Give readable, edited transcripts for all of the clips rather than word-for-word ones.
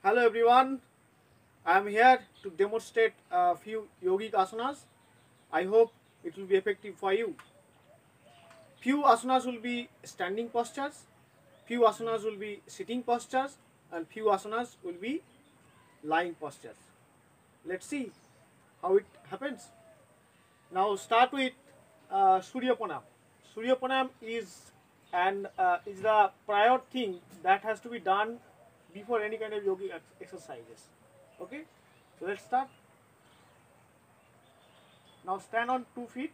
Hello everyone, I am here to demonstrate a few yogic asanas. I hope it will be effective for you. Few asanas will be standing postures, few asanas will be sitting postures, and few asanas will be lying postures. Let's see how it happens. Now start with Surya Pranam. Surya Pranam is the prior thing that has to be done before any kind of yogic exercises. Okay, so let's start. Now stand on 2 feet,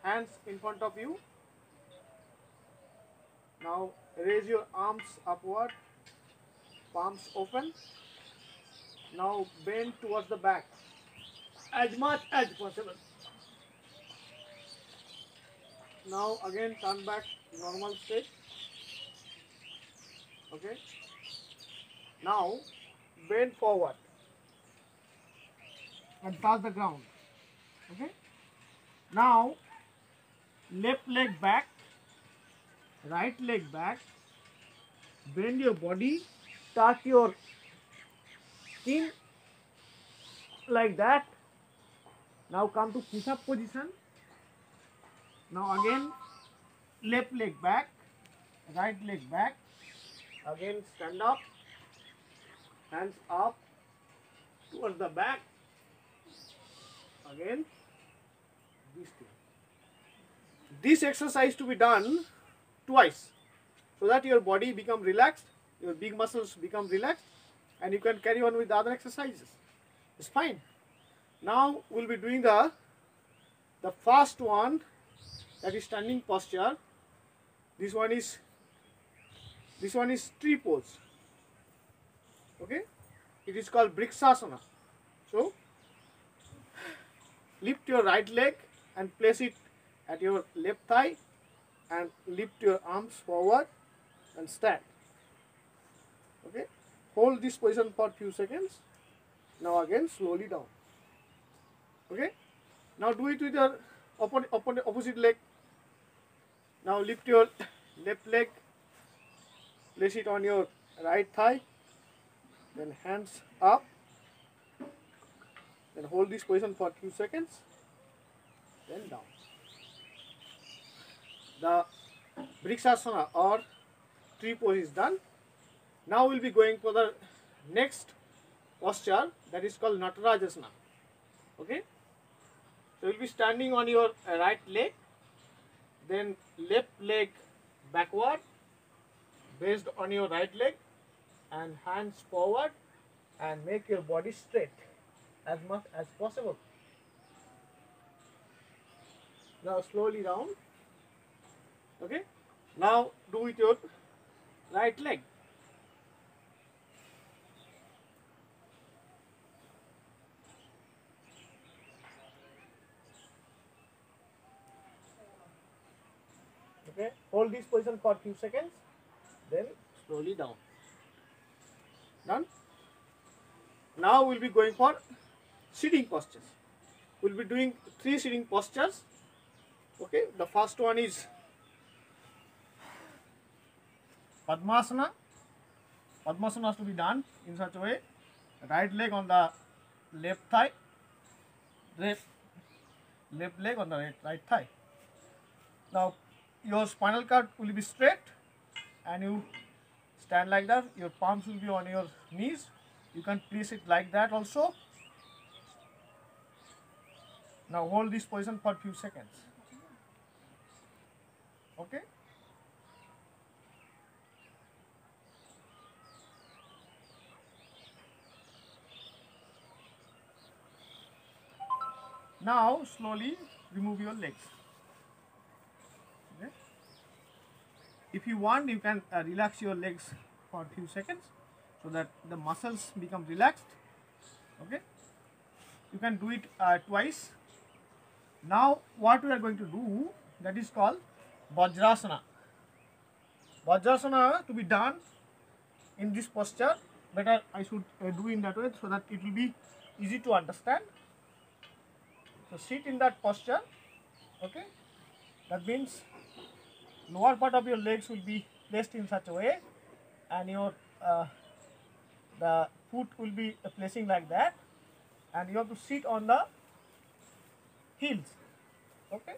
hands in front of you. Now raise your arms upward, palms open. Now bend towards the back as much as possible. Now again turn back normal state. Okay. Now bend forward and touch the ground. Okay. Now left leg back, right leg back. Bend your body, touch your skin like that. Now come to push-up position. Now again left leg back, right leg back. Again stand up, hands up towards the back. Again this thing. This exercise to be done twice so that your body become relaxed, your big muscles become relaxed, and you can carry on with the other exercises. It's fine. Now we'll be doing the first one, that is standing posture. This one is tree pose. Okay, it is called Vrikshasana. So lift your right leg and place it at your left thigh and lift your arms forward and stand. Okay, hold this position for few seconds. Now again slowly down. Okay, now do it with your opposite leg. Now lift your left leg, place it on your right thigh, then hands up, then hold this position for few seconds, then down. The Vrikshasana or tree pose is done. Now we'll be going for the next posture, that is called Natarajasana. Okay, so you'll be standing on your right leg, then left leg backward, based on your right leg, and hands forward, and make your body straight as much as possible. Now slowly down. Okay, now do with your right leg. Okay, hold this position for few seconds, then slowly down. Done. Now we'll be going for sitting postures. We'll be doing 3 sitting postures. Okay, the first one is Padmasana. Padmasana has to be done in such a way: right leg on the left thigh, left leg on the right thigh. Now your spinal cord will be straight and you stand like that. Your palms will be on your knees. You can place it like that also. Now hold this position for few seconds. Okay. Now slowly remove your legs. Okay. If you want, you can relax your legs for a few seconds so that the muscles become relaxed. Okay. You can do it twice. Now what we are going to do, that is called Vajrasana. Vajrasana to be done in this posture. Better I should do in that way so that it will be easy to understand. So sit in that posture. Okay, that means lower part of your legs will be placed in such a way and your the foot will be placing like that, and you have to sit on the heels. Okay,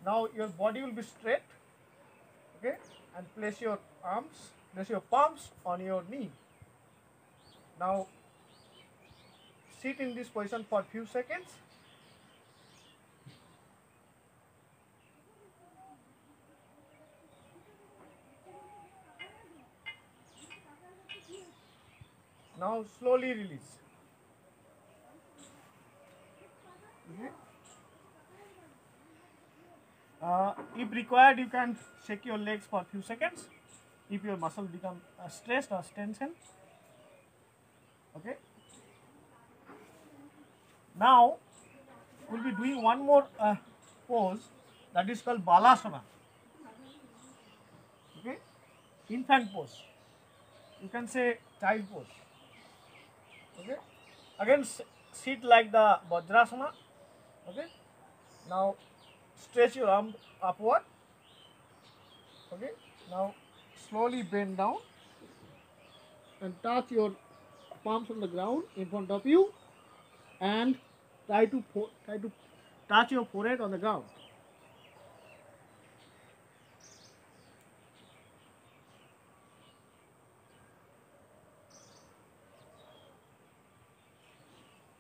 now your body will be straight. Okay, and place your palms on your knee. Now sit in this position for few seconds. Now slowly release. Okay. If required, you can shake your legs for few seconds if your muscle become stressed or tension. Okay. Now we'll be doing one more pose, that is called Balasana. Okay, infant pose. You can say child pose. Okay, again sit like the Vajrasana. Okay, now stretch your arm upward. Okay, now slowly bend down and touch your palms on the ground in front of you, and try to touch your forehead on the ground.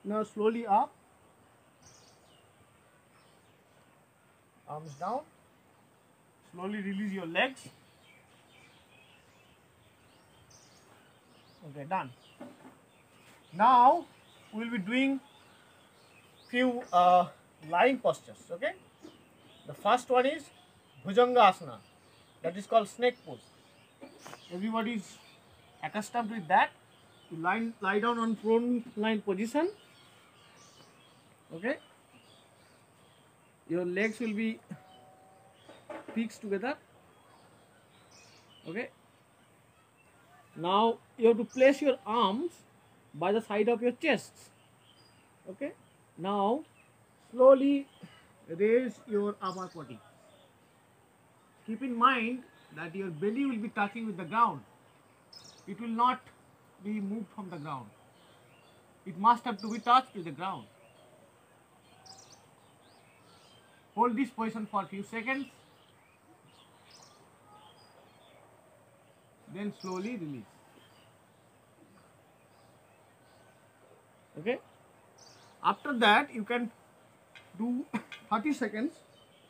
Now slowly up, arms down, slowly release your legs. Okay, done. Now we will be doing few lying postures. Okay, the first one is Bhujanga Asana, that is called snake pose. Everybody is accustomed with that. You lie down on prone line position. Okay, your legs will be fixed together. Okay, now you have to place your arms by the side of your chest. Okay, now slowly raise your upper body. Keep in mind that your belly will be touching with the ground. It will not be moved from the ground. It must have to be touched with the ground. Hold this position for a few seconds. Then slowly release. Okay. After that, you can do 30 seconds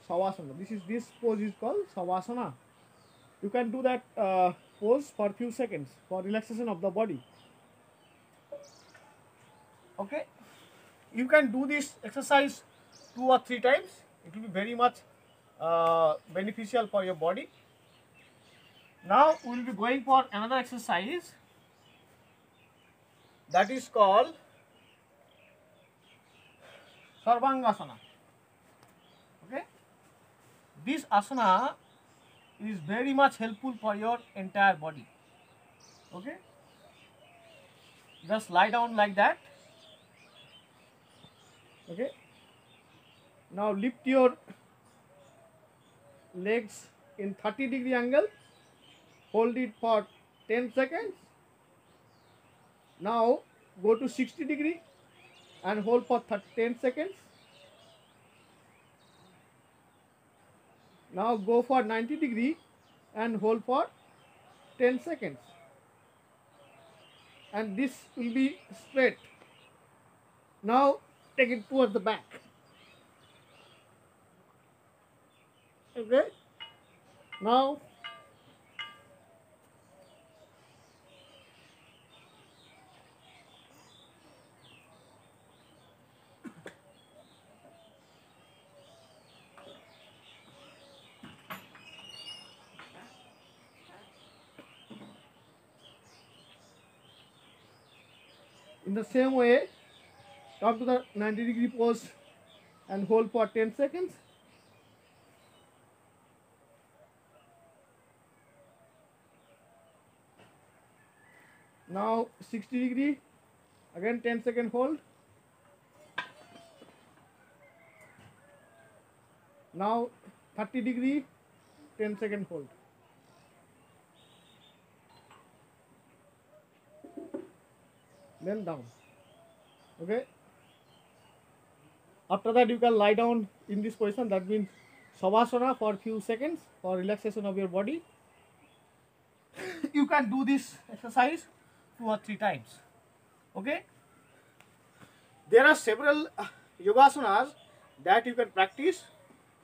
Savasana. This pose is called Savasana. You can do that pose for few seconds for relaxation of the body. Okay. You can do this exercise 2 or 3 times. It will be very much beneficial for your body. Now we will be going for another exercise, that is called Sarvangasana. Okay, this asana is very much helpful for your entire body. Okay, just lie down like that. Okay, now lift your legs in 30-degree angle. Hold it for 10 seconds. Now go to 60-degree and hold for 10 seconds. Now go for 90-degree and hold for 10 seconds. And this will be straight. Now take it towards the back. Okay. Now in the same way, come to the 90-degree pose and hold for 10 seconds. Now 60-degree, again 10-second hold. Now 30-degree, 10-second hold. then down. Okay. After that, you can lie down in this position. That means Savasana for few seconds for relaxation of your body. You can do this exercise 2 or 3 times. Okay. There are several yogasanas that you can practice,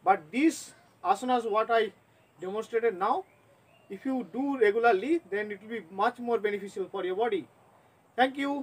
but these asanas what I demonstrated now, if you do regularly, then it will be much more beneficial for your body. Thank you.